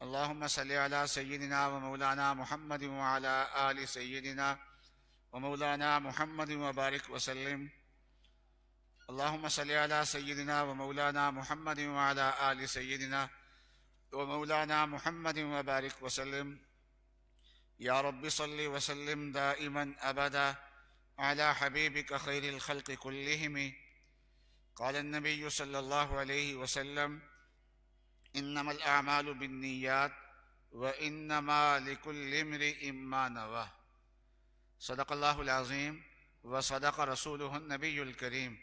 اللهم صل على سيدنا ومولانا محمد وعلى آل سيدنا ومولانا محمد وبارك وسلم. اللهم صل على سيدنا ومولانا محمد وعلى آل سيدنا ومولانا محمد وبارك وسلم. يا رب صل وسلم دائما أبدا على حبيبك خير الخلق كلهم. قال النبي صلى الله عليه وسلم: إنما الأعمال بالنيات وإنما لكل امرئ ما نوى. صدق الله العظيم وصدق رسوله النبي الكريم.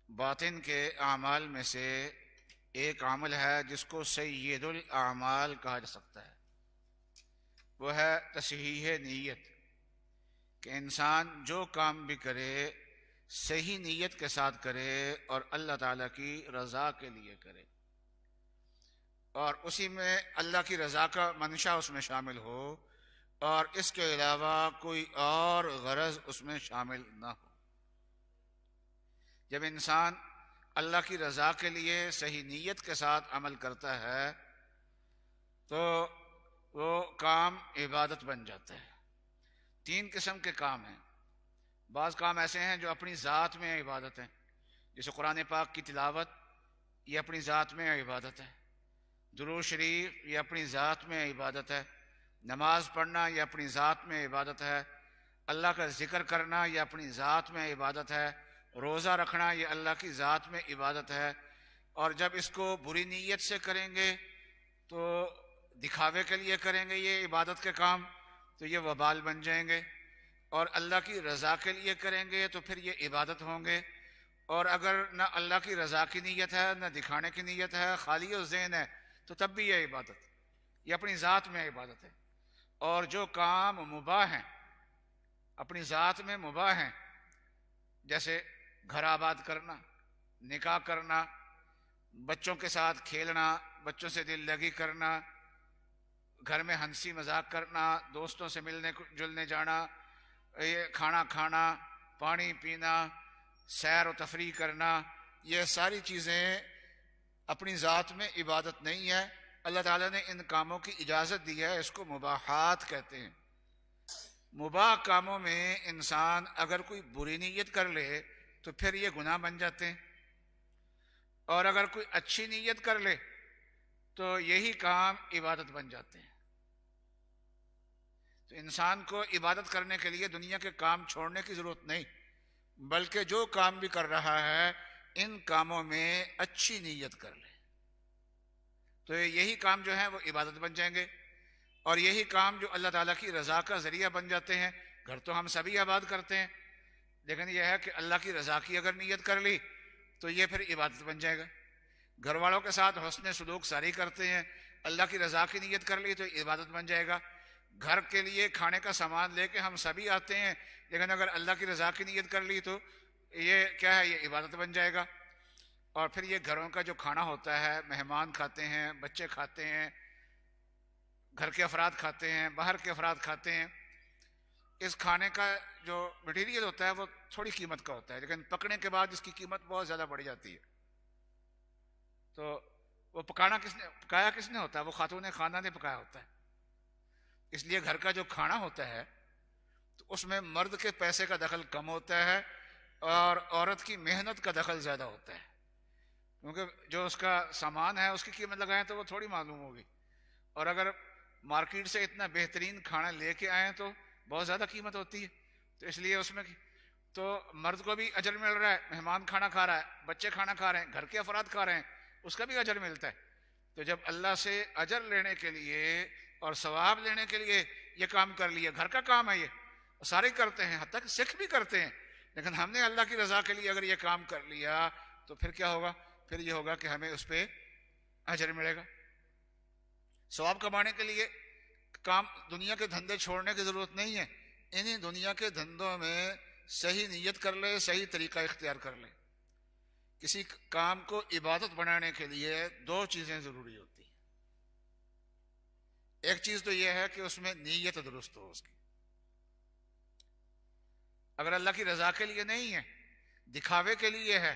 باطن کے اعمال میں سے ایک عمل ہے جس کو سید الاعمال کہا جا سکتا ہے، وہ ہے تصحیح نیت، کہ انسان جو کام بھی کرے صحیح نیت کے ساتھ کرے اور اللہ تعالیٰ کی رضا کے لیے کرے، اور اسی میں اللہ کی رضا کا منشا اس میں شامل ہو اور اس کے علاوہ کوئی اور غرض اس میں شامل نہ ہو. جب انسان اللہ کی رضا کے لیے صحیح نیت کے ساتھ عمل کرتا ہے تو وہ کام عبادت بن جاتا ہے. تین قسم کے کام ہیں. بعض کام ایسے ہیں جو اپنی ذات میں عبادت ہیں، جیسے قرآن پاک کی تلاوت، یہ اپنی ذات میں عبادت ہے. درود شریف یہ اپنی ذات میں عبادت ہے. نماز پڑھنا یہ اپنی ذات میں عبادت ہے. اللہ کا ذکر کرنا یہ اپنی ذات میں عبادت ہے. روزہ رکھنا یہ اللہ کی ذات میں عبادت ہے. اور جب اس کو بری نیت سے کریں گے تو دکھاوے کے لیے کریں گے یہ عبادت کے کام تو یہ وبال بن جائیں گے، اور اللہ کی رضا کے لیے کریں گے تو پھر یہ عبادت ہوں گے. اور اگر نہ اللہ کی رضا کی نیت ہے نہ دکھانے کی نیت ہے، خالی ذہن ہے، تو تب بھی یہ عبادت، یہ اپنی ذات میں عبادت ہے. اور جو کام مباح ہیں، اپنی ذات میں مباح ہیں، جیسے گھر آباد کرنا، نکاح کرنا، بچوں کے ساتھ کھیلنا، بچوں سے دل لگی کرنا، گھر میں ہنسی مذاق کرنا، دوستوں سے ملنے جلنے جانا، یہ کھانا کھانا، پانی پینا، سیر و تفریح کرنا، یہ ساری چیزیں اپنی ذات میں عبادت نہیں ہے. اللہ تعالیٰ نے ان کاموں کی اجازت دی ہے، اس کو مباحات کہتے ہیں. مباح کاموں میں انسان اگر کوئی بری نیت کر لے تو پھر یہ گناہ بن جاتے ہیں، اور اگر کوئی اچھی نیت کر لے تو یہی کام عبادت بن جاتے ہیں. تو انسان کو عبادت کرنے کے لیے دنیا کے کام چھوڑنے کی ضرورت نہیں، بلکہ جو کام بھی کر رہا ہے ان کاموں میں اچھی نیت کر لے تو یہی کام جو ہیں وہ عبادت بن جائیں گے، اور یہی کام جو اللہ تعالیٰ کی رضا کا ذریعہ بن جاتے ہیں. گھر تو ہم سبھی آباد کرتے ہیں، لیکن یہ ہے کہ اللہ کی رضا کی اگر نیت کر لی تو یہ پھر عبادت بن جائے گا. گھر والوں کے ساتھ حسن سلوک ساری کرتے ہیں، اللہ کی رضا کی نیت کر لی تو عبادت بن جائے گا. گھر کے لیے کھانے کا سامان لے کے ہم سبھی آتے ہیں، لیکن اگر اللہ کی رضا کی نیت کر لی تو یہ کیا ہے، یہ عبادت بن جائے گا. اور پھر یہ گھروں کا جو کھانا ہوتا ہے، مہمان کھاتے ہیں، بچے کھاتے ہیں، گھر کے افراد کھاتے ہیں، باہر کے افراد کھاتے ہیں. اس کھانے کا جو مٹیریل ہوتا ہے وہ تھوڑی قیمت کا ہوتا ہے، لیکن پکنے کے بعد اس کی قیمت بہت زیادہ بڑھ جاتی ہے. تو وہ پکایا کس نے ہوتا ہے؟ وہ خاتون خانہ نے پکایا ہوتا ہے. اس لیے گھر کا جو کھانا ہوتا ہے تو اس میں مرد کے پیسے کا دخل کم ہوتا ہے اور عورت کی محنت کا دخل زیادہ ہوتا ہے، کیونکہ جو اس کا سامان ہے اس کی قیمت لگائیں تو وہ تھوڑی معلوم ہوگی، اور اگر مارکیٹ سے اتنا بہترین کھانا لے کے آئیں تو بہت زیادہ قیمت ہوتی ہے. تو اس لیے اس میں تو مرد کو بھی اجر مل رہا ہے، مہمان کھانا کھا رہا ہے، بچے کھانا کھا رہے ہیں، گھر کے افراد کھا رہے ہیں، اس کا بھی اجر ملتا ہے. تو جب اللہ سے اجر لینے کے لیے اور ثواب لینے کے لیے یہ کام کر لیا، گھر کا کام ہے، یہ سارے کرتے ہیں، حتیٰ کہ سکھ بھی کرتے ہیں، لیکن ہم نے اللہ کی رضا کے لیے اگر یہ کام کر لیا تو پھر کیا ہوگا؟ پھر یہ ہوگا کہ ہمیں اس پہ اجر ملے گا. ثواب کمانے کے لیے کام دنیا کے دھندے چھوڑنے کی ضرورت نہیں ہے. انہی دنیا کے دھندوں میں صحیح نیت کر لے، صحیح طریقہ اختیار کر لے. کسی کام کو عبادت بنانے کے لیے دو چیزیں ضروری ہوتی ہیں. ایک چیز تو یہ ہے کہ اس میں نیت درست ہو اس کی. اگر اللہ کی رضا کے لیے نہیں ہے، دکھاوے کے لیے ہے،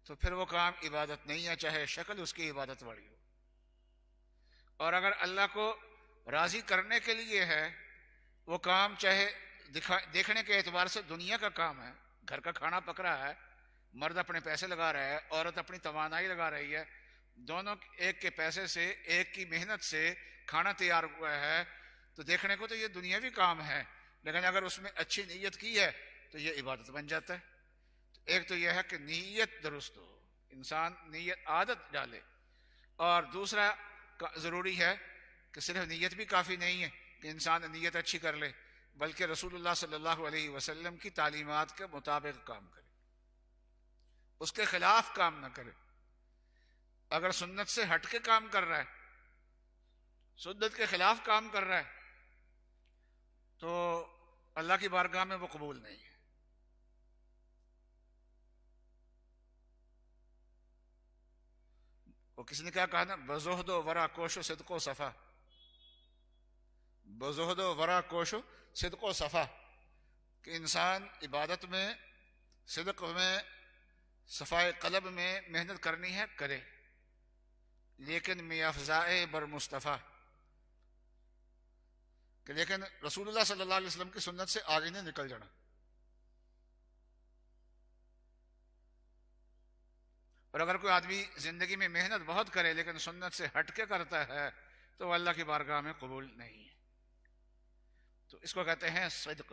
تو پھر وہ کام عبادت نہیں ہے، چاہے شکل اس کی عبادت والی ہو۔ اور اگر اللہ کو راضی کرنے کے لیے ہے وہ کام، چاہے دیکھنے کے اعتبار سے دنیا کا کام ہے، گھر کا کھانا پک رہا ہے، مرد اپنے پیسے لگا رہا ہے، عورت اپنی توانائی لگا رہی ہے، دونوں ایک کے پیسے سے، ایک کی محنت سے کھانا تیار ہوا ہے، تو دیکھنے کو تو یہ دنیاوی کام ہے، لیکن اگر اس میں اچھی نیت کی ہے تو یہ عبادت بن جاتا ہے۔ ایک تو یہ ہے کہ نیت درست ہو، انسان نیت عادت ڈالے، اور دوسرا ضروری ہے کہ صرف نیت بھی کافی نہیں ہے کہ انسان نیت اچھی کر لے، بلکہ رسول اللہ صلی اللہ علیہ وسلم کی تعلیمات کے مطابق کام کرے، اس کے خلاف کام نہ کرے۔ اگر سنت سے ہٹ کے کام کر رہا ہے، سنت کے خلاف کام کر رہا ہے، تو اللہ کی بارگاہ میں وہ قبول نہیں ہے۔ وہ کسی نے کیا کہا نا، بزہد و ورا کوش و صدق و صفا، بزہد و ورا کوش و صدق و صفا، کہ انسان عبادت میں، صدق میں، صفائے قلب میں محنت کرنی ہے کرے، لیکن میافزائے بر مصطفیٰ، کہ لیکن رسول اللہ صلی اللہ علیہ وسلم کی سنت سے آگے نہیں نکل جانا۔ اور اگر کوئی آدمی زندگی میں محنت بہت کرے لیکن سنت سے ہٹ کے کرتا ہے تو وہ اللہ کی بارگاہ میں قبول نہیں ہے۔ تو اس کو کہتے ہیں صدق۔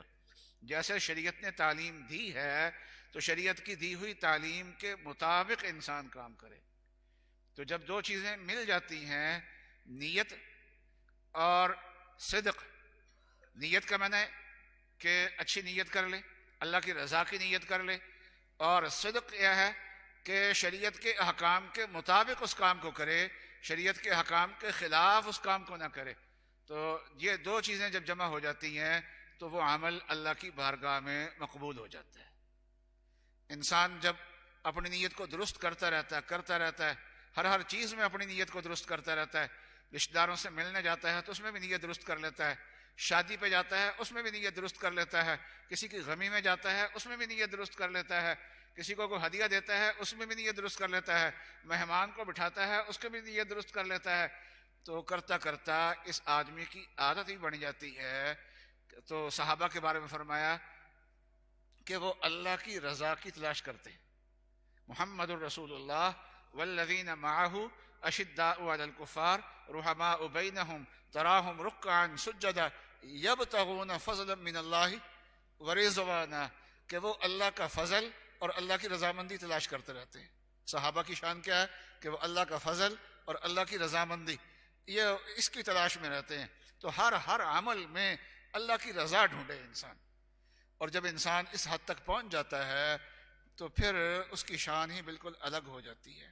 جیسے شریعت نے تعلیم دی ہے تو شریعت کی دی ہوئی تعلیم کے مطابق انسان کام کرے۔ تو جب دو چیزیں مل جاتی ہیں، نیت اور صدق، نیت کا معنی ہے کہ اچھی نیت کر لے، اللہ کی رضا کی نیت کر لے، اور صدق یہ ہے کہ شریعت کے احکام کے مطابق اس کام کو کرے، شریعت کے احکام کے خلاف اس کام کو نہ کرے۔ تو یہ دو چیزیں جب جمع ہو جاتی ہیں تو وہ عمل اللہ کی بارگاہ میں مقبول ہو جاتا ہے۔ انسان جب اپنی نیت کو درست کرتا رہتا ہے، ہر چیز میں اپنی نیت کو درست کرتا رہتا ہے، رشتہ داروں سے ملنے جاتا ہے تو اس میں بھی نیت درست کر لیتا ہے، شادی پہ جاتا ہے اس میں بھی نیت درست کر لیتا ہے، کسی کی غمی میں جاتا ہے اس میں بھی نیت درست کر لیتا ہے، کسی کو کوئی ہدیہ دیتا ہے اس میں بھی نیت درست کر لیتا ہے، مہمان کو بٹھاتا ہے اس کے بھی نیت درست کر لیتا ہے۔ تو کرتا کرتا اس آدمی کی عادت ہی بن جاتی ہے۔ تو صحابہ کے بارے میں فرمایا کہ وہ اللہ کی رضا کی تلاش کرتے ہیں۔ محمد الرسول اللہ والذین معہ اشداء علی الکفار رحماء بینہم تراہم رکعا سجدا یبتغون فضلا من اللہ ورضوانا، کہ وہ اللہ کا فضل اور اللہ کی رضامندی تلاش کرتے رہتے ہیں۔ صحابہ کی شان کیا ہے کہ وہ اللہ کا فضل اور اللہ کی رضامندی، یہ اس کی تلاش میں رہتے ہیں۔ تو ہر عمل میں اللہ کی رضا ڈھونڈے انسان، اور جب انسان اس حد تک پہنچ جاتا ہے تو پھر اس کی شان ہی بالکل الگ ہو جاتی ہے۔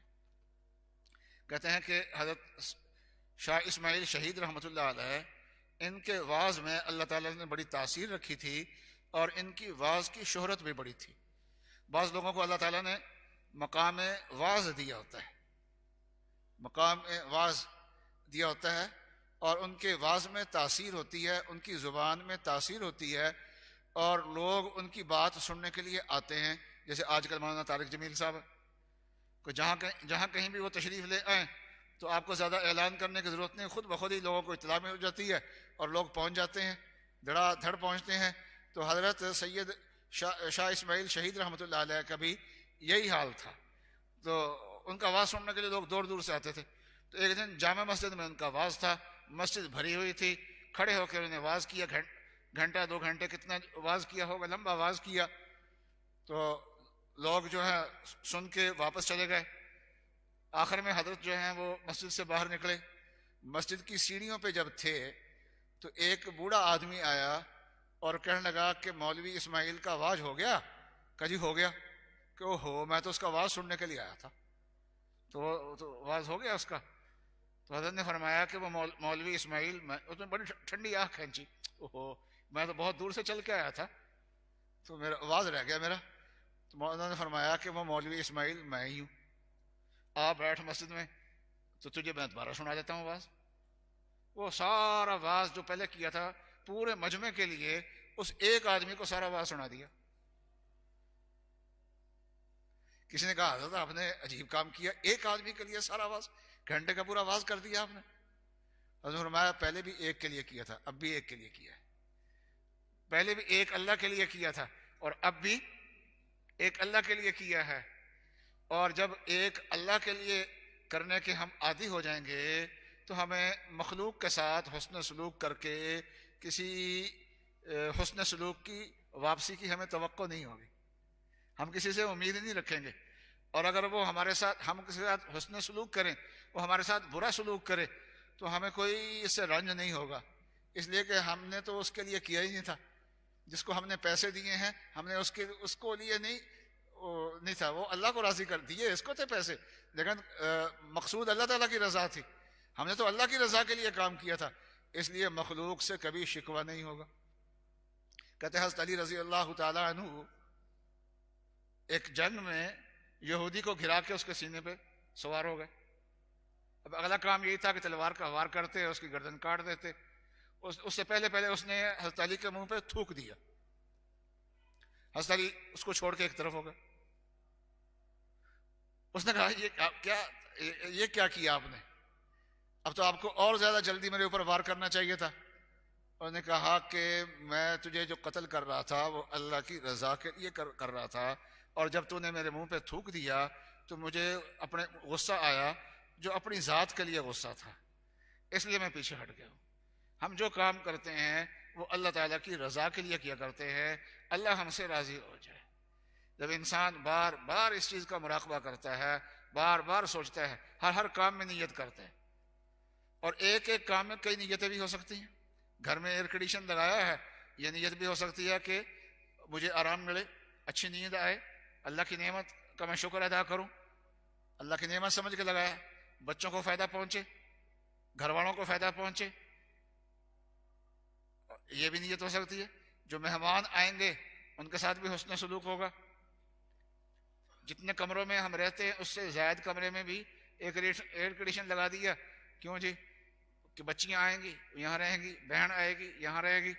کہتے ہیں کہ حضرت شاہ اسماعیل شہید رحمۃ اللہ علیہ، ان کے وعظ میں اللہ تعالیٰ نے بڑی تاثیر رکھی تھی، اور ان کی وعظ کی شہرت بھی بڑی تھی۔ بعض لوگوں کو اللہ تعالیٰ نے مقام وعظ دیا ہوتا ہے، مقام وعظ دیا ہوتا ہے، اور ان کے وعظ میں تاثیر ہوتی ہے، ان کی زبان میں تاثیر ہوتی ہے، اور لوگ ان کی بات سننے کے لیے آتے ہیں۔ جیسے آج کل مولانا طارق جمیل صاحب کو جہاں کہیں بھی وہ تشریف لے آئیں تو آپ کو زیادہ اعلان کرنے کی ضرورت نہیں، خود بخود ہی لوگوں کو اطلاع مل جاتی ہے اور لوگ پہنچ جاتے ہیں، دھڑا دھڑ پہنچتے ہیں۔ تو حضرت سید شاہ اسماعیل شہید رحمۃ اللہ علیہ کا بھی یہی حال تھا، تو ان کا واز سننے کے لیے لوگ دور دور سے آتے تھے۔ تو ایک دن جامع مسجد میں ان کا واز تھا، مسجد بھری ہوئی تھی، کھڑے ہو کے انہوں نے واز کیا، گھنٹہ 2 گھنٹے کتنا واز کیا ہوگا، لمبا واز کیا۔ تو لوگ جو ہیں سن کے واپس چلے گئے۔ آخر میں حضرت جو ہیں وہ مسجد سے باہر نکلے، مسجد کی سیڑھیوں پہ جب تھے تو ایک بوڑھا آدمی آیا اور کہنے لگا کہ مولوی اسماعیل کا واز ہو گیا؟ کہا جی ہو گیا۔ کہ اوہو، میں تو اس کا واز سننے کے لیے آیا تھا۔ تو واز ہو گیا اس کا؟ تو حضرت نے فرمایا کہ وہ مولوی اسماعیل، اس میں بڑی ٹھنڈی آنکھ کھینچی، اوہو میں تو بہت دور سے چل کے آیا تھا، تو میرا واز رہ گیا میرا۔ تو مولانا نے فرمایا کہ وہ مولوی اسماعیل میں ہی ہوں، آپ بیٹھ مسجد میں تو تجھے میں دوبارہ سنا دیتا ہوں واز۔ وہ سارا واز جو پہلے کیا تھا پورے مجمع کے لیے اس ایک آدمی کو سارا واز سنا دیا۔ کسی نے کہا حضرت آپ نے عجیب کام کیا، ایک آدمی کے لیے سارا واز، گھنٹے کا پورا واز کر دیا آپ نے۔ حضرت نے فرمایا پہلے بھی ایک کے لیے کیا تھا، اب بھی ایک کے لیے کیا ہے، پہلے بھی ایک اللہ کے لیے کیا تھا اور اب بھی ایک اللہ کے لیے کیا ہے۔ اور جب ایک اللہ کے لیے کرنے کے ہم عادی ہو جائیں گے تو ہمیں مخلوق کے ساتھ حسن سلوک کر کے کسی حسن سلوک کی واپسی کی ہمیں توقع نہیں ہوگی، ہم کسی سے امید نہیں رکھیں گے۔ اور اگر وہ ہمارے ساتھ، ہم کسی کے ساتھ حسن سلوک کریں، وہ ہمارے ساتھ برا سلوک کرے تو ہمیں کوئی اس سے رنج نہیں ہوگا، اس لیے کہ ہم نے تو اس کے لیے کیا ہی نہیں تھا۔ جس کو ہم نے پیسے دیے ہیں ہم نے اس کو لیے نہیں تھا، وہ اللہ کو راضی کر دیے، اس کو تھے پیسے، لیکن مقصود اللہ تعالیٰ کی رضا تھی، ہم نے تو اللہ کی رضا کے لیے کام کیا تھا، اس لیے مخلوق سے کبھی شکوہ نہیں ہوگا۔ کہتے ہیں حضرت علی رضی اللہ تعالیٰ عنہ ایک جنگ میں یہودی کو گھرا کے اس کے سینے پہ سوار ہو گئے۔ اب اگلا کام یہی تھا کہ تلوار کا وار کرتے، اس کی گردن کاٹ دیتے۔ اس سے پہلے اس نے حضرت علی کے منہ پہ تھوک دیا، حضرت علی اس کو چھوڑ کے ایک طرف ہو گئے۔ اس نے کہا یہ کیا کیا آپ نے، اب تو آپ کو اور زیادہ جلدی میرے اوپر وار کرنا چاہیے تھا۔ انہوں نے کہا کہ میں تجھے جو قتل کر رہا تھا وہ اللہ کی رضا کے لیے کر رہا تھا، اور جب تو نے میرے منہ پہ تھوک دیا تو مجھے اپنے غصہ آیا جو اپنی ذات کے لیے غصہ تھا، اس لیے میں پیچھے ہٹ گیا ہوں۔ ہم جو کام کرتے ہیں وہ اللہ تعالیٰ کی رضا کے لیے کیا کرتے ہیں، اللہ ہم سے راضی ہو جائے۔ جب انسان بار بار اس چیز کا مراقبہ کرتا ہے، بار بار سوچتا ہے، ہر کام میں نیت کرتا ہے، اور ایک ایک کام میں کئی نیتیں بھی ہو سکتی ہیں۔ گھر میں ایئر کنڈیشن لگایا ہے، یہ نیت بھی ہو سکتی ہے کہ مجھے آرام ملے، اچھی نیند آئے، اللہ کی نعمت کا میں شکر ادا کروں، اللہ کی نعمت سمجھ کے لگایا، بچوں کو فائدہ پہنچے، گھر والوں کو فائدہ پہنچے، یہ بھی نیت ہو سکتی ہے۔ جو مہمان آئیں گے ان کے ساتھ بھی حسن سلوک ہوگا۔ جتنے کمروں میں ہم رہتے ہیں اس سے زائد کمرے میں بھی ایک ایئر کنڈیشن لگا دیا، کیوں جی؟ کہ بچیاں آئیں گی یہاں رہیں گی، بہن آئے گی یہاں رہے گی،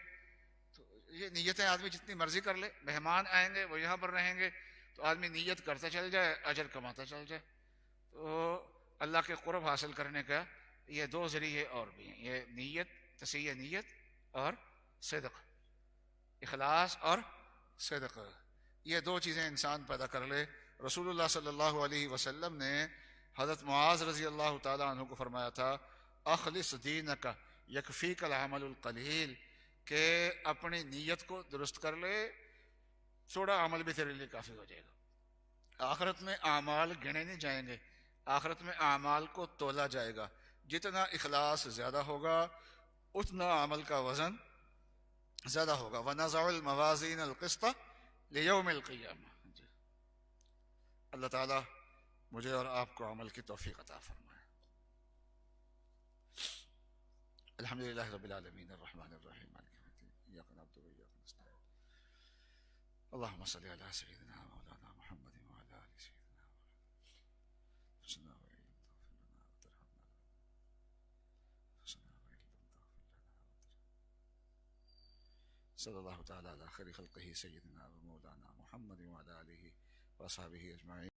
تو یہ نیتیں آدمی جتنی مرضی کر لے، مہمان آئیں گے وہ یہاں پر رہیں گے، تو آدمی نیت کرتا چل جائے، اجر کماتا چل جائے۔ تو اللہ کے قرب حاصل کرنے کا یہ دو ذریعے اور بھی ہیں، یہ نیت، تصحیح نیت اور صدق، اخلاص اور صدق، یہ دو چیزیں انسان پیدا کر لے۔ رسول اللہ صلی اللہ علیہ وسلم نے حضرت معاذ رضی اللہ تعالیٰ عنہ کو فرمایا تھا اخلص دینک یکفیک العمل القلیل، کہ اپنی نیت کو درست کر لے، تھوڑا عمل بھی تیرے لیے کافی ہو جائے گا۔ آخرت میں اعمال گنے نہیں جائیں گے، آخرت میں اعمال کو تولا جائے گا، جتنا اخلاص زیادہ ہوگا اتنا عمل کا وزن زیادہ ہوگا۔ وَنَزَعُ الْمَوَازِينَ الْقِسْطَ لِيَوْمِ الْقِيَامَةِ۔ اللہ تعالیٰ مجھے اور آپ کو عمل کی توفیق عطا فرمائے۔ الحمدللہ رب العالمین الرحمن الرحیم مالک یوم الدین ایاک نعبد و ایاک نستعین اللہم صلی علی سیدنا مولانا محمد وعلی آل سیدنا صلی اللہ تعالی علی خیر خلقہ سیدنا و مولانا محمد وعلی آلہ وصحبہ اجمعین۔